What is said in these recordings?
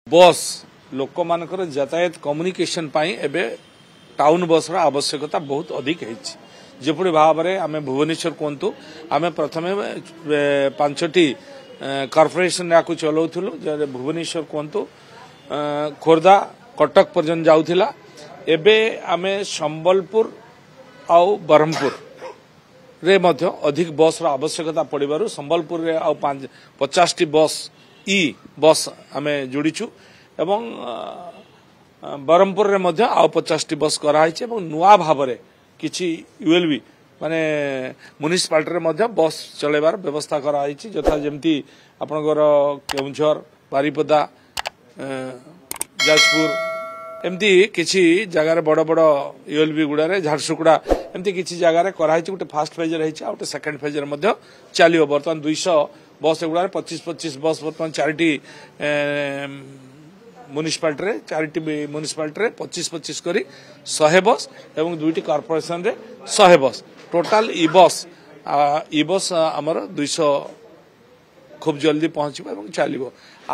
बस लोक मानकर यातायात कम्युनिकेशन पाई एबे टाउन बस रा आवश्यकता बहुत अधिक है जेपरि भाव में आम भुवनेश्वर कहतु आम प्रथम 5टी कॉर्पोरेशन या चलाऊलु भुवनेश्वर कहतु खोर्धा कटक पर्यंत जाऊला एबे आम संबलपुर आउ ब्रह्मपुर रे मध्य अधिक बस रा आवश्यकता पड़ू संबलपुर रे आउ 50टी बस आम जोड़ीचु एवं ब्रह्मपुर रे मध्य आउ 50टी बस कराई नुआ भाव में किछि यूएलबी माने म्युनिसिपालिटी रे मध्य बस चलेबार व्यवस्था कराई यथा जमती आपनकर केउंझर बारीपदा जाजपुर एमती किछि जगार बड़ बड़ यूएलबी गुड़ा झारसुगुड़ा एमती किछि जगार कराई गोटे फास्ट फेज रही गोटे सेकेंड फेज रे चलियो बर्तमान 200 बस गुड़ा 25-25 बस बर्तमान 4टी म्युनिसिपालिटी म्युनिसिपालिटी 25-25 करी 100 बस एवं 2टी कॉर्पोरेशन रे 100 बस टोटाल ई बस आमर 200 खूब जल्दी पहुंचबो एवं चलिबो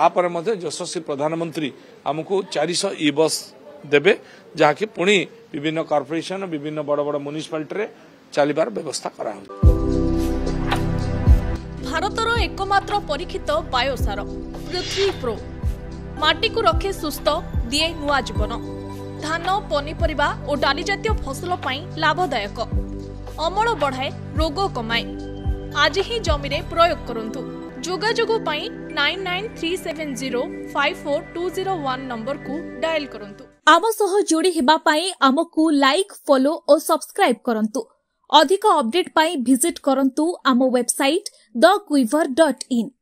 आपर मध्य यशस्वी प्रधानमंत्री आमको 400 ई बस देबे जहाँकि पुणी विभिन्न कॉर्पोरेशन विभिन्न बड़ बड़ म्युनिसिपालिटी रे चलिबार व्यवस्था करा भारतर एकमात्र परीक्षित बायोसार पृथ्वी प्रो माटी को रखे सुस्थ दिए नुआ जीवन धान पनीपरिबा और डाली जातीय फसल पाई लाभदायक अमल बढ़ाए रोग कमाए आज ही जमीरे प्रयोग करंतु जोगाजोग पाई 9937054201 नंबर को डायल करंतु आम सह जोड़ी हेबा पाई आमको लाइक फॉलो और सब्सक्राइब करंतु अधिक अपडेट पाई विजिट करंतु आम वेबसाइट thequiver.in